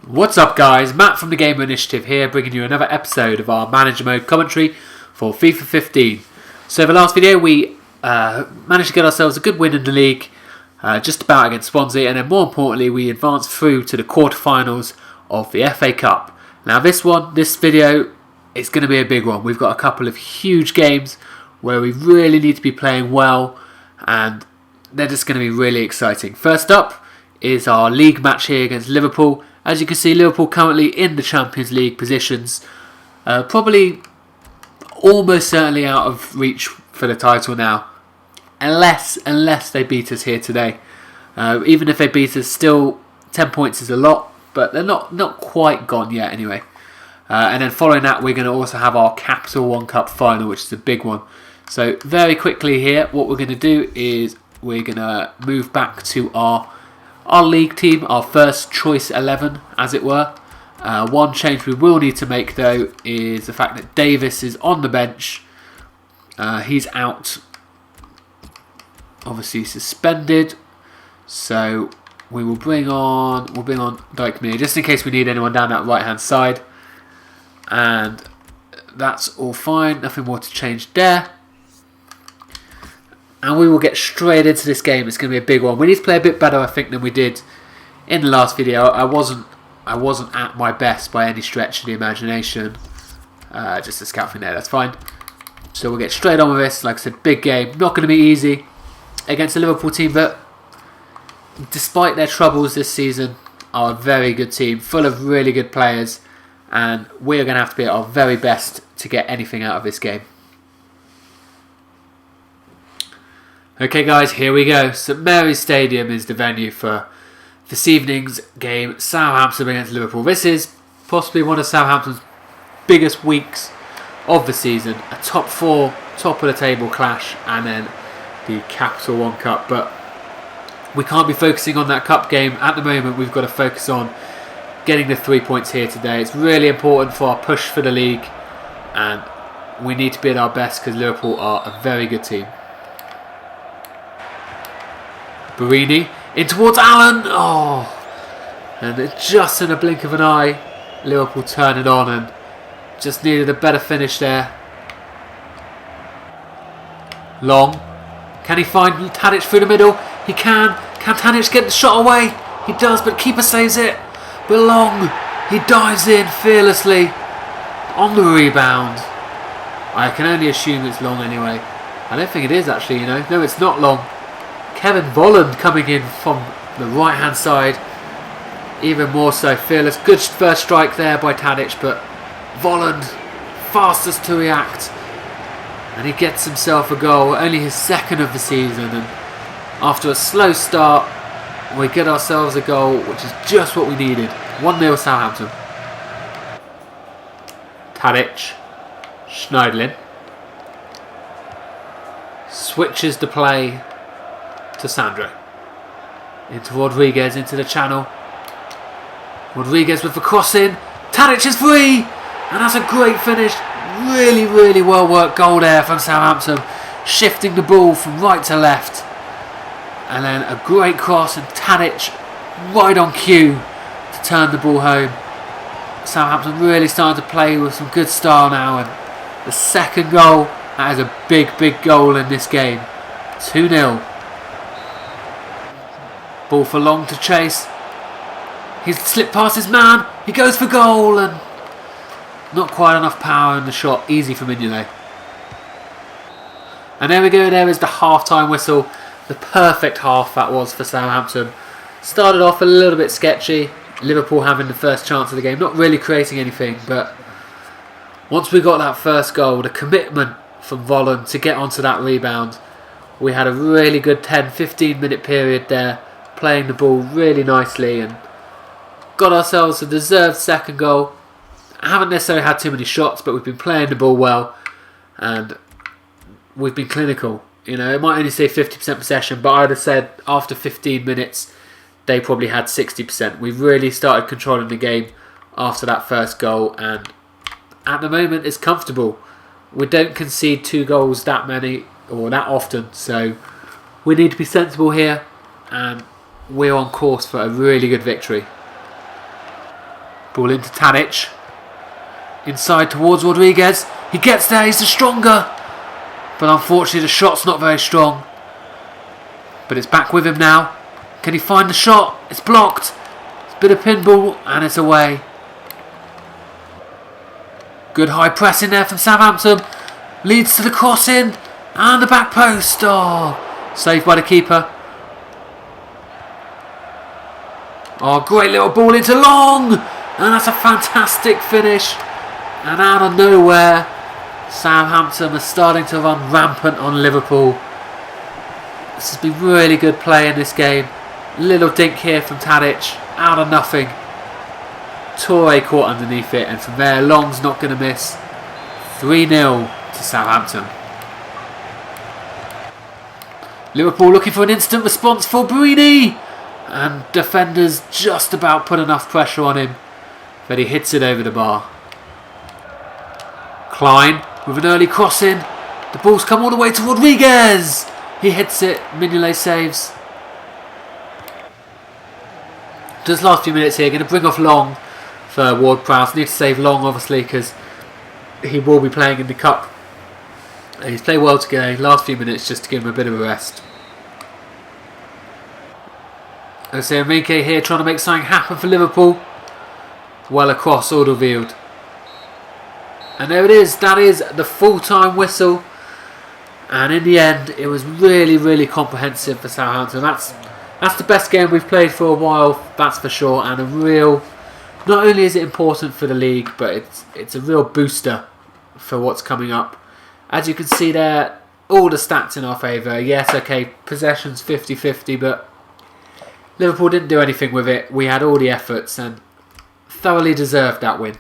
What's up guys, Matt from the Gamer Initiative here, bringing you another episode of our Manager Mode commentary for FIFA 15. So in the last video we managed to get ourselves a good win in the league, just about against Swansea, and then more importantly we advanced through to the quarterfinals of the FA Cup. Now this video, is going to be a big one. We've got a couple of huge games where we really need to be playing well, and they're just going to be really exciting. First up is our league match here against Liverpool. As you can see, Liverpool currently in the Champions League positions, probably almost certainly out of reach for the title now, unless they beat us here today. Even if they beat us, still 10 points is a lot, but they're not quite gone yet anyway. And then following that, we're going to also have our Capital One Cup final, which is a big one. So very quickly here, what we're going to do is we're going to move back to our league team, our first choice 11 as it were. One change we will need to make though is the fact that Davis is on the bench. He's out, obviously suspended, so we'll bring on Dyke Mir just in case we need anyone down that right hand side, and that's all fine, nothing more to change there. And we will get straight into this game. It's going to be a big one. We need to play a bit better, I think, than we did in the last video. I wasn't at my best by any stretch of the imagination. Just a scout thing there, that's fine. So we'll get straight on with this. Like I said, big game. Not going to be easy against a Liverpool team that, despite their troubles this season, are a very good team, full of really good players. And we are going to have to be at our very best to get anything out of this game. Okay guys, here we go. St Mary's Stadium is the venue for this evening's game, Southampton against Liverpool. This is possibly one of Southampton's biggest weeks of the season. A top four, top of the table clash, and then the Capital One Cup. But we can't be focusing on that cup game at the moment. We've got to focus on getting the 3 points here today. It's really important for our push for the league, and we need to be at our best because Liverpool are a very good team. Barini in towards Allen. Oh, and just in a blink of an eye, Liverpool turn it on and just needed a better finish there. Long. Can he find Tadic through the middle? He can. Can Tadic get the shot away? He does, but keeper saves it. But Long, he dives in fearlessly on the rebound. I can only assume it's Long anyway. I don't think it is actually, you know. No, it's not Long. Kevin Volland coming in from the right hand side, even more so fearless. Good first strike there by Tadic, but Volland fastest to react, and he gets himself a goal, only his second of the season. And after a slow start, we get ourselves a goal, which is just what we needed. 1-0 Southampton. Tadic, Schneidlin switches the play to Sandro. Into Rodriguez, into the channel. Rodriguez with the cross in. Tadic is free! And that's a great finish. Really, really well worked goal there from Southampton. Shifting the ball from right to left. And then a great cross, and Tadic right on cue to turn the ball home. Southampton really starting to play with some good style now. And the second goal, that is a big, big goal in this game. 2-0. Ball for Long to chase. He's slipped past his man. He goes for goal, and not quite enough power in the shot. Easy for Mignolet. And there we go. There is the half-time whistle. The perfect half that was for Southampton. Started off a little bit sketchy. Liverpool having the first chance of the game. Not really creating anything, but once we got that first goal, the commitment from Volland to get onto that rebound, we had a really good 10-15 minute period there, playing the ball really nicely, and got ourselves a deserved second goal. I haven't necessarily had too many shots, but we've been playing the ball well, and we've been clinical. You know, it might only say 50% possession, but I'd have said after 15 minutes, they probably had 60%. We've really started controlling the game after that first goal, and at the moment it's comfortable. We don't concede 2 goals that often, so we need to be sensible here, and we're on course for a really good victory. Ball into Tadic. Inside towards Rodriguez. He gets there, he's the stronger. But unfortunately the shot's not very strong. But it's back with him now. Can he find the shot? It's blocked. It's a bit of pinball and it's away. Good high press in there from Southampton. Leads to the cross in. And the back post. Oh, saved by the keeper. Oh, great little ball into Long. And that's a fantastic finish. And out of nowhere, Southampton are starting to run rampant on Liverpool. This has been really good play in this game. Little dink here from Tadic. Out of nothing. Toure caught underneath it. And from there, Long's not going to miss. 3-0 to Southampton. Liverpool looking for an instant response for Borini. And defenders just about put enough pressure on him. But he hits it over the bar. Klein with an early cross in. The ball's come all the way to Rodriguez. He hits it. Mignolet saves. Just last few minutes here. Going to bring off Long for Ward-Prowse. Need to save Long obviously because he will be playing in the Cup. And he's played well today. Last few minutes just to give him a bit of a rest. I see Enrique here trying to make something happen for Liverpool. Well across Alderweireld. And there it is. That is the full-time whistle. And in the end, it was really, really comprehensive for Southampton. That's the best game we've played for a while, that's for sure. And a real, not only is it important for the league, but it's a real booster for what's coming up. As you can see there, all the stats in our favour. Yes, okay, possessions 50-50, but Liverpool didn't do anything with it. We had all the efforts and thoroughly deserved that win.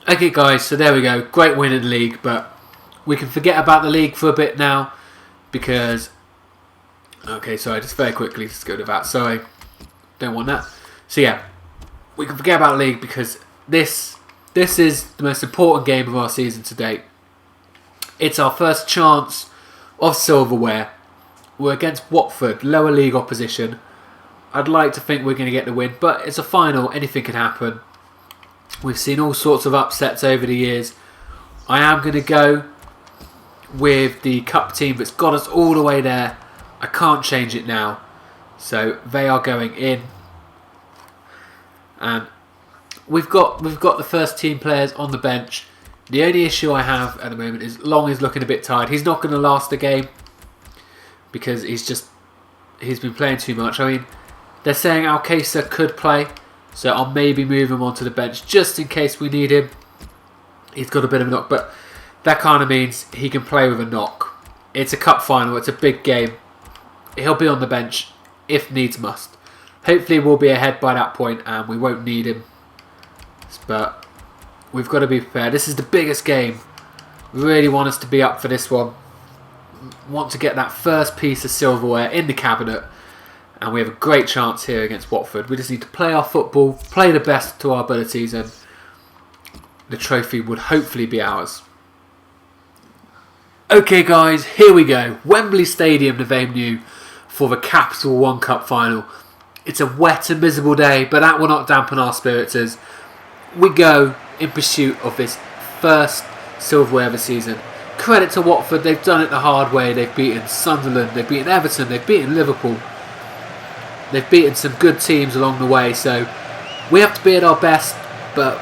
Okay guys, so there we go. Great win in the league, but we can forget about the league for a bit now because... Okay, sorry, just very quickly, just go to that. Sorry, don't want that. So yeah, we can forget about the league because this is the most important game of our season to date. It's our first chance of silverware. We're against Watford, lower league opposition. I'd like to think we're going to get the win, but it's a final, anything can happen. We've seen all sorts of upsets over the years. I am going to go with the Cup team that's got us all the way there. I can't change it now. So they are going in. And we've got the first team players on the bench. The only issue I have at the moment is Long is looking a bit tired. He's not going to last the game because he's been playing too much. I mean, they're saying Alcácer could play, so I'll maybe move him onto the bench just in case we need him. He's got a bit of a knock, but that kind of means he can play with a knock. It's a cup final, it's a big game. He'll be on the bench if needs must. Hopefully we'll be ahead by that point and we won't need him. But we've got to be prepared. This is the biggest game. We really want us to be up for this one. Want to get that first piece of silverware in the cabinet. And we have a great chance here against Watford. We just need to play our football, play the best to our abilities, and the trophy would hopefully be ours. Okay guys, here we go. Wembley Stadium, the venue for the Capital One Cup final. It's a wet and miserable day, but that will not dampen our spirits as we go in pursuit of this first silverware of the season. Credit to Watford, they've done it the hard way. They've beaten Sunderland, they've beaten Everton, they've beaten Liverpool. They've beaten some good teams along the way, so we have to be at our best, but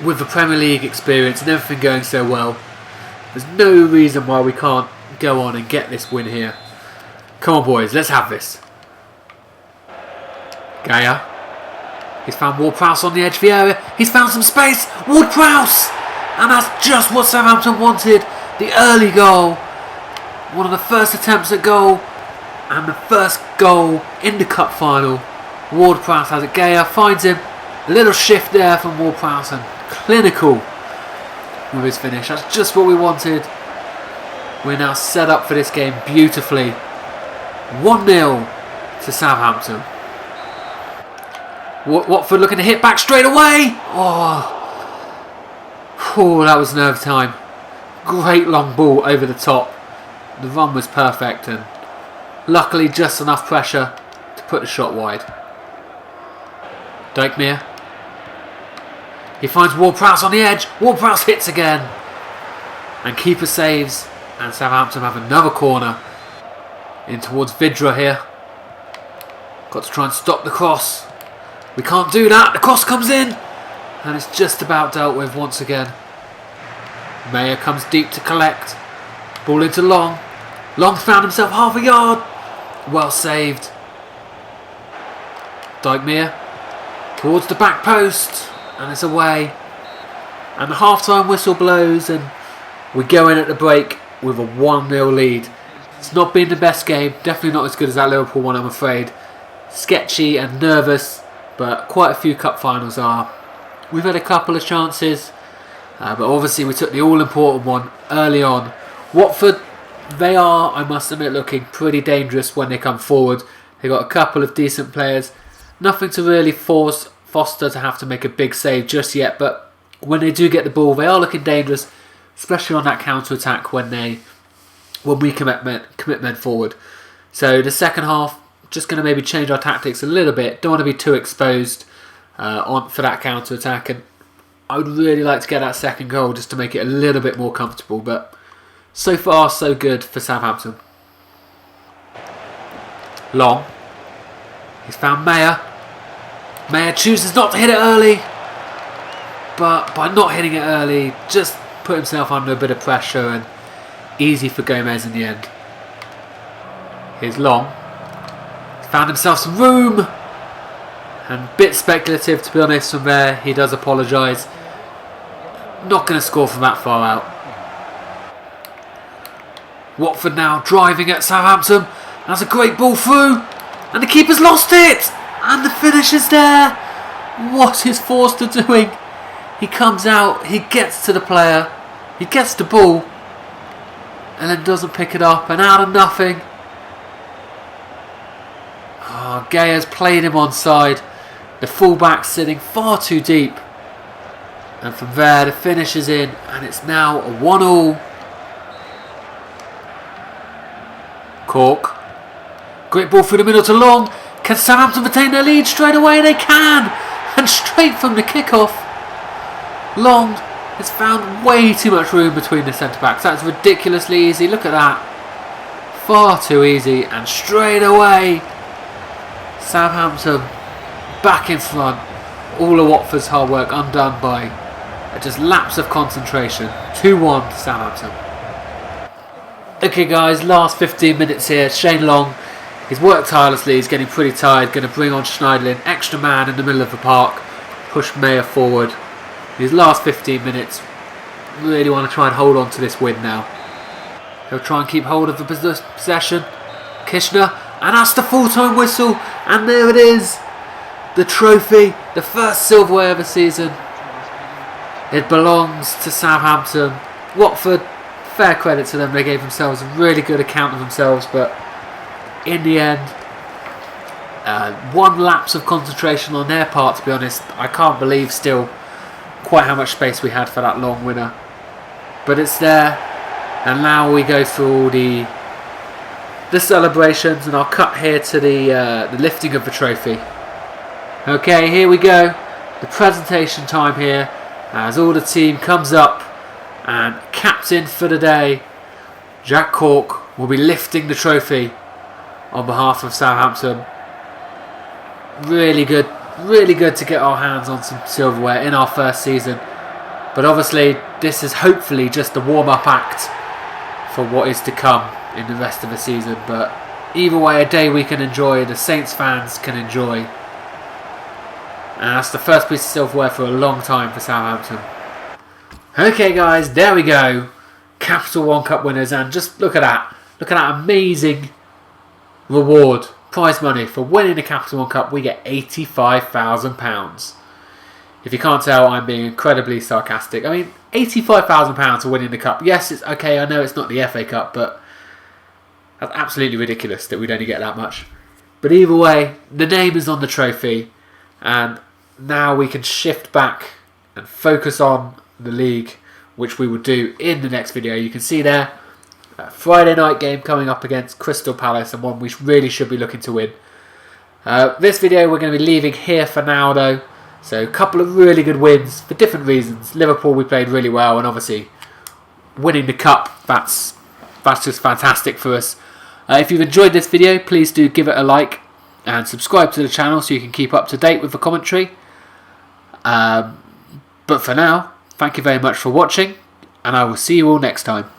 with the Premier League experience and everything going so well, there's no reason why we can't go on and get this win here. Come on boys, let's have this. Gaya. He's found Ward-Prowse on the edge of the area. He's found some space. Ward-Prowse! And that's just what Southampton wanted. The early goal. One of the first attempts at goal. And the first goal in the cup final. Ward-Prowse has it. Gaya finds him. A little shift there from Ward-Prowse and clinical with his finish. That's just what we wanted. We're now set up for this game beautifully. 1-0 to Southampton. Watford looking to hit back straight away. Oh, that was nerve time. Great long ball over the top. The run was perfect and luckily just enough pressure to put the shot wide. Dijkmeer. He finds Ward-Prowse on the edge. Ward-Prowse hits again. And keeper saves. And Southampton have another corner. In towards Vidra here. Got to try and stop the cross. We can't do that. The cross comes in. And it's just about dealt with once again. Mayer comes deep to collect. Ball into Long. Long found himself half a yard. Well saved. Dijkmeer towards the back post. And it's away. And the half-time whistle blows. And we go in at the break with a 1-0 lead. It's not been the best game. Definitely not as good as that Liverpool one, I'm afraid. Sketchy and nervous. But quite a few cup finals are. We've had a couple of chances. But obviously we took the all-important one early on. Watford, they are, I must admit, looking pretty dangerous when they come forward. They've got a couple of decent players. Nothing to really force Foster to have to make a big save just yet. But when they do get the ball, they are looking dangerous. Especially on that counter-attack when we commit men forward. So the second half, just going to maybe change our tactics a little bit. Don't want to be too exposed for that counter-attack. And I would really like to get that second goal just to make it a little bit more comfortable. But so far, so good for Southampton. Long. He's found Mayer. Mayer chooses not to hit it early. But by not hitting it early, just put himself under a bit of pressure and easy for Gomez in the end. Here's Long. He's found himself some room. And a bit speculative, to be honest, from there. He does apologise. Not going to score from that far out. Watford now driving at Southampton. That's a great ball through. And the keeper's lost it. And the finish is there. What is Forster doing? He comes out. He gets to the player. He gets the ball. And then doesn't pick it up. And out of nothing. Oh, Gaya's played him onside. The fullback sitting far too deep. And from there the finish is in. And it's now a 1-1. Cork. Great ball through the middle to Long. Can Southampton retain their lead straight away? They can. And straight from the kickoff. Long has found way too much room between the centre-backs. That's ridiculously easy. Look at that. Far too easy. And straight away Southampton back in front. All of Watford's hard work undone by just lapse of concentration. 2-1 to Southampton. Okay guys, last 15 minutes here. Shane Long, he's worked tirelessly, he's getting pretty tired. Going to bring on Schneiderlin, extra man in the middle of the park. Push Mayer forward. These last 15 minutes, really want to try and hold on to this win now. He'll try and keep hold of the possession. Kishner, and that's the full-time whistle. And there it is. The trophy, the first silverware of the season. It belongs to Southampton. Watford, fair credit to them. They gave themselves a really good account of themselves. But in the end, one lapse of concentration on their part, to be honest. I can't believe still quite how much space we had for that Long winner. But it's there. And now we go through all the celebrations. And I'll cut here to the lifting of the trophy. Okay, here we go. The presentation time here. As all the team comes up. And captain for the day, Jack Cork, will be lifting the trophy on behalf of Southampton. Really good to get our hands on some silverware in our first season. But obviously this is hopefully just the warm-up act for what is to come in the rest of the season. But either way, a day we can enjoy, the Saints fans can enjoy. And that's the first piece of silverware for a long time for Southampton. Okay guys, there we go. Capital One Cup winners, and just look at that. Look at that amazing reward. Prize money for winning the Capital One Cup. We get £85,000. If you can't tell, I'm being incredibly sarcastic. I mean, £85,000 for winning the cup. Yes, it's okay, I know it's not the FA Cup, but that's absolutely ridiculous that we'd only get that much. But either way, the name is on the trophy, and now we can shift back and focus on the league, which we will do in the next video. You can see there, a Friday night game coming up against Crystal Palace, and one we really should be looking to win. This video we're going to be leaving here for now though. So a couple of really good wins for different reasons. Liverpool we played really well, and obviously winning the cup, that's just fantastic for us. If you've enjoyed this video, please do give it a like and subscribe to the channel so you can keep up to date with the commentary. But for now, thank you very much for watching, and I will see you all next time.